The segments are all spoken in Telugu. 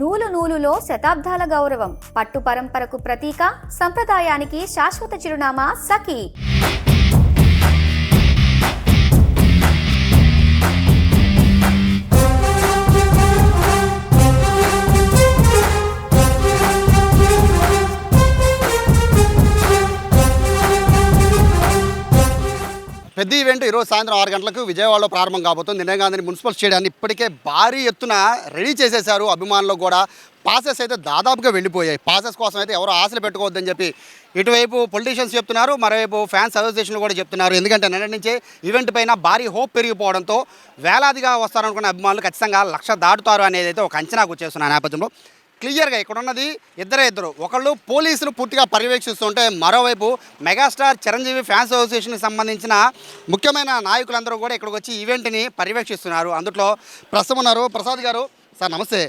నూలు నూలులో శతాబ్దాల గౌరవం, పట్టు పరంపరకు ప్రతీక, సంప్రదాయానికి శాశ్వత చిరునామా సఖీ. పెద్ద ఈవెంట్ ఈరోజు సాయంత్రం 6 గంటలకు విజయవాడలో ప్రారంభం కాబోతుంది. ఇందిరా గాంధీ మున్సిపల్ స్టేడియాన్ని ఇప్పటికే భారీ ఎత్తున రెడీ చేసేశారు. అభిమానులు కూడా పాసెస్ అయితే దాదాపుగా వెళ్ళిపోయాయి. పాసెస్ కోసం అయితే ఎవరు ఆశలు పెట్టుకోవద్దని చెప్పి ఇటువైపు పొలిటీషియన్స్ చెప్తున్నారు, మరోవైపు ఫ్యాన్స్ అసోసియేషన్లు కూడా చెప్తున్నారు. ఎందుకంటే నిన్నటి నుంచే ఈవెంట్ పైన భారీ హోప్ పెరిగిపోవడంతో వేలాదిగా వస్తారనుకున్న అభిమానులు ఖచ్చితంగా 1,00,000 దాటుతారు అనేది అయితే ఒక అంచనాకు వచ్చేస్తున్న నేపథ్యంలో క్లియర్గా ఇక్కడ ఉన్నది ఇద్దరు ఒకళ్ళు పోలీసులు పూర్తిగా పర్యవేక్షిస్తుంటే, మరోవైపు మెగాస్టార్ చిరంజీవి ఫ్యాన్స్ అసోసియేషన్కి సంబంధించిన ముఖ్యమైన నాయకులందరూ కూడా ఇక్కడికి వచ్చి ఈవెంట్ని పర్యవేక్షిస్తున్నారు. అందులో ప్రస్తుతం ఉన్నారు ప్రసాద్ గారు. సార్ నమస్తే.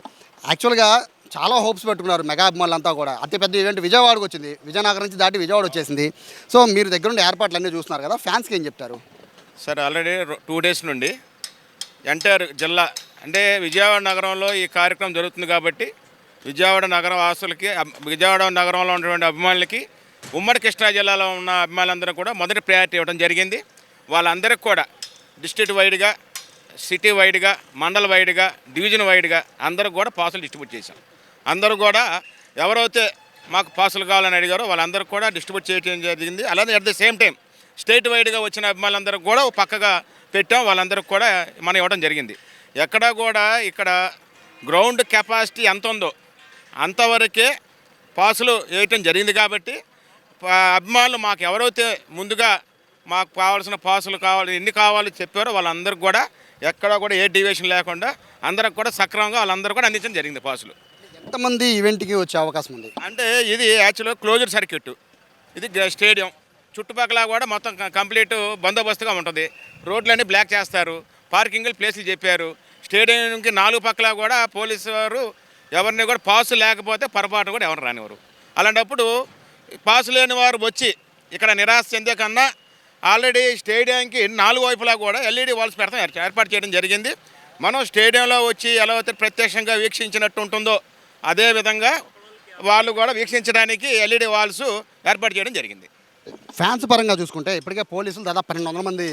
యాక్చువల్గా చాలా హోప్స్ పెట్టుకున్నారు మెగా అభిమానులంతా కూడా. అతిపెద్ద ఈవెంట్ విజయవాడకు వచ్చింది, విజయనగరం నుంచి దాటి విజయవాడ వచ్చేసింది. సో మీరు దగ్గరుండి ఏర్పాట్లు అన్నీ చూస్తున్నారు కదా, ఫ్యాన్స్కి ఏం చెప్తారు? సార్ ఆల్రెడీ 2 డేస్ నుండి ఎంటైర్ జిల్లా అంటే విజయవాడ నగరంలో ఈ కార్యక్రమం జరుగుతుంది కాబట్టి విజయవాడ నగర వాసులకి, విజయవాడ నగరంలో ఉన్నటువంటి అభిమానులకి, ఉమ్మడి కృష్ణా జిల్లాలో ఉన్న అభిమానులందరూ కూడా మొదటి ప్రయారిటీ ఇవ్వడం జరిగింది. వాళ్ళందరికీ కూడా డిస్ట్రిక్ట్ వైడ్గా, సిటీ వైడ్గా, మండల వైడ్గా, డివిజన్ వైడ్గా అందరూ కూడా పాసులు డిస్ట్రిబ్యూట్ చేశాం. అందరూ కూడా ఎవరైతే మాకు పాసులు కావాలని అడిగారో వాళ్ళందరూ కూడా డిస్ట్రిబ్యూట్ చేయడం జరిగింది. అలాగే at the same time state వైడ్గా వచ్చిన అభిమానులందరూ కూడా పక్కగా పెట్టాం. వాళ్ళందరికీ కూడా మనం ఇవ్వడం జరిగింది. ఎక్కడా కూడా ఇక్కడ గ్రౌండ్ కెపాసిటీ ఎంత ఉందో అంతవరకే పాసులు వేయటం జరిగింది. కాబట్టి అభిమానులు మాకు ఎవరైతే ముందుగా మాకు కావాల్సిన పాసులు ఎన్ని కావాలో చెప్పారో వాళ్ళందరికీ కూడా ఎక్కడా కూడా ఏ డివియేషన్ లేకుండా అందరికి కూడా సక్రమంగా వాళ్ళందరూ కూడా అందించడం జరిగింది పాసులు. ఎంతమంది ఈవెంట్కి వచ్చే అవకాశం ఉంది? అంటే ఇది యాక్చువల్గా క్లోజర్ సర్క్యూట్. ఇది స్టేడియం చుట్టుపక్కల కూడా మొత్తం కంప్లీట్ బందోబస్తుగా ఉంటుంది. రోడ్లన్నీ బ్లాక్ చేస్తారు, పార్కింగ్ ప్లేసులు చెప్పారు. స్టేడియంకి 4 పక్కల కూడా పోలీసు వారు ఎవరిని కూడా పాసు లేకపోతే పొరపాటు కూడా ఎవరు రానివారు. అలాంటప్పుడు పాసు లేని వారు వచ్చి ఇక్కడ నిరాశ చెందే కన్నా ఆల్రెడీ స్టేడియంకి 4 వైపులా కూడా ఎల్ఈడి వాల్స్ ఏర్పాటు చేయడం జరిగింది. మనం స్టేడియంలో వచ్చి ఎలా అయితే ప్రత్యక్షంగా వీక్షించినట్టు ఉంటుందో అదేవిధంగా వాళ్ళు కూడా వీక్షించడానికి ఎల్ఈడి వాల్స్ ఏర్పాటు చేయడం జరిగింది. ఫ్యాన్స్ పరంగా చూసుకుంటే ఇప్పటికే పోలీసులు దాదాపు 1200 మంది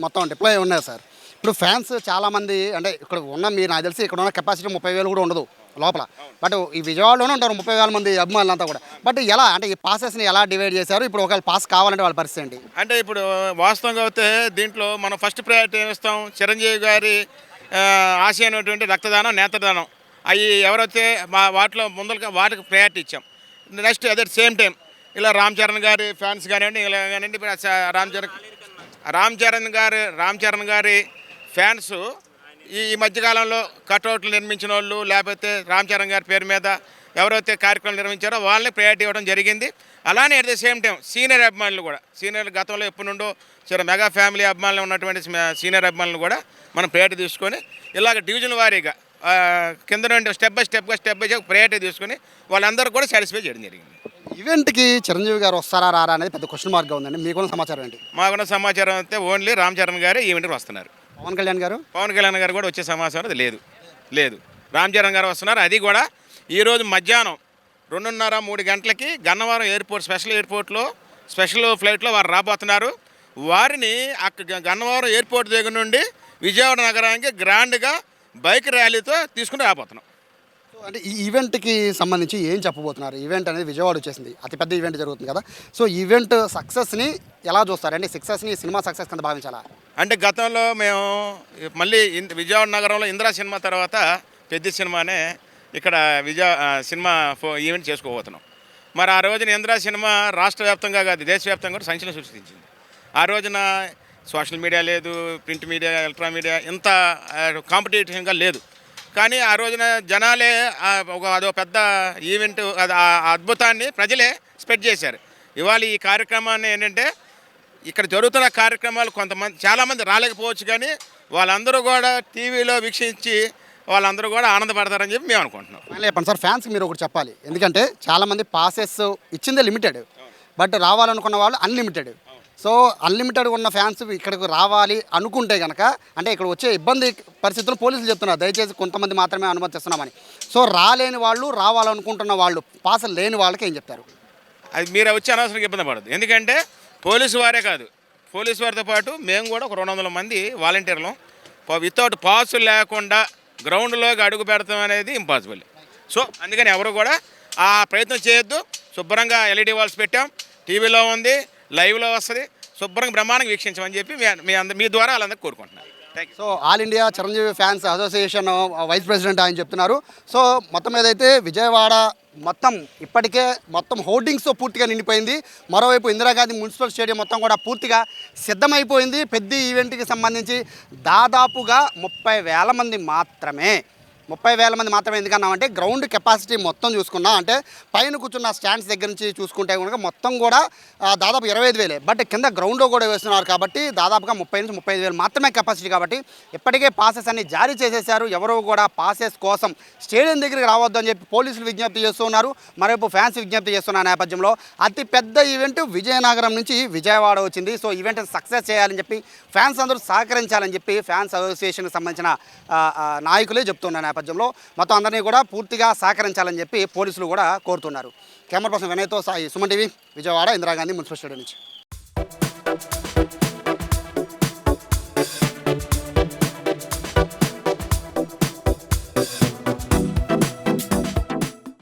మొత్తం డిప్లాయ్ ఉన్నారు సార్. ఇప్పుడు ఫ్యాన్స్ చాలామంది అంటే ఇక్కడ ఉన్న మీరు నాకు తెలిసి ఇక్కడ ఉన్న కెపాసిటీ 30,000 కూడా ఉండదు లోపల. బట్ ఈ విజయవాడలోనే ఉంటారు 30,000 మంది అభిమానులంతా కూడా. బట్ ఎలా అంటే ఈ పాసెస్ని ఎలా డివైడ్ చేశారు? ఇప్పుడు ఒకవేళ పాస్ కావాలంటే వాళ్ళ పరిస్థితి ఏంటి? అంటే ఇప్పుడు వాస్తవంగా అయితే దీంట్లో మనం ఫస్ట్ ప్రయారిటీ ఏమిస్తాం, చిరంజీవి గారి ఆశయమైనటువంటి రక్తదానం, నేత్రదానం అవి ఎవరైతే వాటిలో ముందరగా వాటికి ప్రయారిటీ ఇచ్చాం. నెక్స్ట్ అదే సేమ్ టైం ఇలా రామ్ చరణ్ గారి ఫ్యాన్స్ కానివ్వండి, ఇలా కానివ్వండి, రామ్ చరణ్ గారి ఫ్యాన్స్ ఈ మధ్యకాలంలో కట్అవుట్లు నిర్మించిన వాళ్ళు, లేకపోతే రామ్ చరణ్ గారి పేరు మీద ఎవరైతే కార్యక్రమం నిర్వహించారో వాళ్ళని ప్రయారిటీ ఇవ్వడం జరిగింది. అలానే at the same time senior అభిమానులు కూడా, సీనియర్ గతంలో ఎప్పటి నుండో మెగా ఫ్యామిలీ అభిమానులు ఉన్నటువంటి సీనియర్ అభిమానులు కూడా మనం ప్రయారిటీ తీసుకొని ఇలాగ డివిజన్ వారీగా కింద నుండి స్టెప్ బై స్టెప్ ప్రయారిటీ తీసుకొని వాళ్ళందరూ కూడా సాటిస్ఫై చేయడం జరిగింది. ఈవెంట్కి చిరంజీవి గారు వస్తారా రారా అనేది పెద్ద క్వశ్చన్ మార్క్గా ఉందండి. మీకున్న సమాచారం ఏంటి? మాకున్న సమాచారం అయితే ఓన్లీ రామ్ చరణ్ గారు ఈవెంట్కి వస్తున్నారు. పవన్ కళ్యాణ్ గారు కూడా వచ్చే సమాచారం లేదు. రామ్ చరణ్ గారు వస్తున్నారు. అది కూడా ఈరోజు మధ్యాహ్నం 2:30-3 గంటలకి గన్నవరం ఎయిర్పోర్ట్ స్పెషల్ ఫ్లైట్లో వారు రాబోతున్నారు. వారిని గన్నవరం ఎయిర్పోర్ట్ దగ్గర నుండి విజయవాడ నగరానికి గ్రాండ్గా బైక్ ర్యాలీతో తీసుకుని రాబోతున్నాం. అంటే ఈ ఈవెంట్కి సంబంధించి ఏం చెప్పబోతున్నారు? ఈవెంట్ అనేది విజయవాడ వచ్చేసింది, అతిపెద్ద ఈవెంట్ జరుగుతుంది కదా. సో ఈవెంట్ సక్సెస్ని ఎలా చూస్తారు? అంటే సక్సెస్ని సినిమా సక్సెస్ కింద భావించాలా? అంటే గతంలో మేము మళ్ళీ విజయవాడ నగరంలో ఇందిరా సినిమా తర్వాత పెద్ద సినిమానే ఇక్కడ సినిమా ఈవెంట్ చేసుకోబోతున్నాం. మరి ఆ రోజున ఇందిరా సినిమా రాష్ట్ర వ్యాప్తంగా కాదు దేశవ్యాప్తంగా కూడా సంచలనం సృష్టించింది. ఆ రోజున సోషల్ మీడియా లేదు, ప్రింట్ మీడియా, ఎలక్ట్రానిక్ మీడియా ఇంత కాంపిటేటివ్గా లేదు. కానీ ఆ రోజున జనాలే అదో పెద్ద ఈవెంట్, ఆ అద్భుతాన్ని ప్రజలే స్ప్రెడ్ చేశారు. ఇవాళ ఈ కార్యక్రమాన్ని ఏంటంటే ఇక్కడ జరుగుతున్న కార్యక్రమాలు చాలామంది రాలేకపోవచ్చు, కానీ వాళ్ళందరూ కూడా టీవీలో వీక్షించి వాళ్ళందరూ కూడా ఆనందపడతారని చెప్పి మేము అనుకుంటున్నాం. చెప్పండి సార్, ఫ్యాన్స్ మీరు ఒకటి చెప్పాలి. ఎందుకంటే చాలామంది పాసెస్ ఇచ్చిందే లిమిటెడ్, బట్ రావాలనుకున్న వాళ్ళు అన్లిమిటెడ్. సో అన్లిమిటెడ్ ఉన్న ఫ్యాన్స్ ఇక్కడికి రావాలి అనుకుంటే కనుక అంటే ఇక్కడ వచ్చే ఇబ్బంది పరిస్థితులు పోలీసులు చెప్తున్నారు, దయచేసి కొంతమంది మాత్రమే అనుమతిస్తున్నామని. సో రాలేని వాళ్ళు, రావాలనుకుంటున్న వాళ్ళు, పాసులు లేని వాళ్ళకి ఏం చెప్తారు? అది మీరు వచ్చి అనవసరంగా ఇబ్బంది పడదు. ఎందుకంటే పోలీసు వారే కాదు, పోలీసు వారితో పాటు మేము కూడా ఒక 200 మంది వాలంటీర్లు వితౌట్ పాసులు లేకుండా గ్రౌండ్లోకి అడుగు పెడతాం అనేది ఇంపాసిబుల్. సో అందుకని ఎవరు కూడా ఆ ప్రయత్నం చేయొద్దు. శుభ్రంగా ఎల్ఈడి వాల్స్ పెట్టాం, టీవీలో ఉంది, లైవ్లో వస్తుంది, శుభ్రంగా బ్రహ్మాండంగా వీక్షించమని చెప్పి మీ ద్వారా వాళ్ళందరికీ కోరుకుంటున్నాను. So all India Chiranjeevi fans association vice president ఆయన చెప్తున్నారు. సో మొత్తం ఏదైతే విజయవాడ మొత్తం ఇప్పటికే మొత్తం హోర్డింగ్స్తో పూర్తిగా నిండిపోయింది. మరోవైపు ఇందిరాగాంధీ మున్సిపల్ స్టేడియం మొత్తం కూడా పూర్తిగా సిద్ధమైపోయింది. పెద్ద ఈవెంట్కి సంబంధించి దాదాపుగా 30,000 మంది మాత్రమే. 30,000 మంది మాత్రమే. ఎందుకన్నామంటే గ్రౌండ్ కెపాసిటీ మొత్తం చూసుకున్నా, అంటే పైన కూర్చున్న స్టాండ్స్ దగ్గర నుంచి చూసుకుంటే కనుక మొత్తం కూడా దాదాపు 25,000. బట్ కింద గ్రౌండ్లో కూడా వేస్తున్నారు కాబట్టి దాదాపుగా 30,000 నుంచి 35,000 మాత్రమే కెపాసిటీ. కాబట్టి ఇప్పటికే పాసెస్ అన్ని జారీ చేసేసారు. ఎవరో కూడా పాసెస్ కోసం స్టేడియం దగ్గరికి రావద్దు అని చెప్పి పోలీసులు విజ్ఞప్తి చేస్తున్నారు. మరోవైపు ఫ్యాన్స్ విజ్ఞప్తి చేస్తున్న నేపథ్యంలో అతి పెద్ద ఈవెంట్ విజయనగరం నుంచి విజయవాడ వచ్చింది. సో ఈవెంట్ సక్సెస్ చేయాలని చెప్పి ఫ్యాన్స్ అందరూ సహకరించాలని చెప్పి ఫ్యాన్స్ అసోసియేషన్కి సంబంధించిన నాయకులే చెప్తున్న నేపథ్యంలో మొత్తం అందరినీ కూడా పూర్తిగా సహకరించాలని చెప్పి పోలీసులు కూడా కోరుతున్నారు. కెమెరా పర్సన్ వినయ్తో సాయి, Suman TV, Vijayawada Indira Gandhi municipal stadium నుంచి.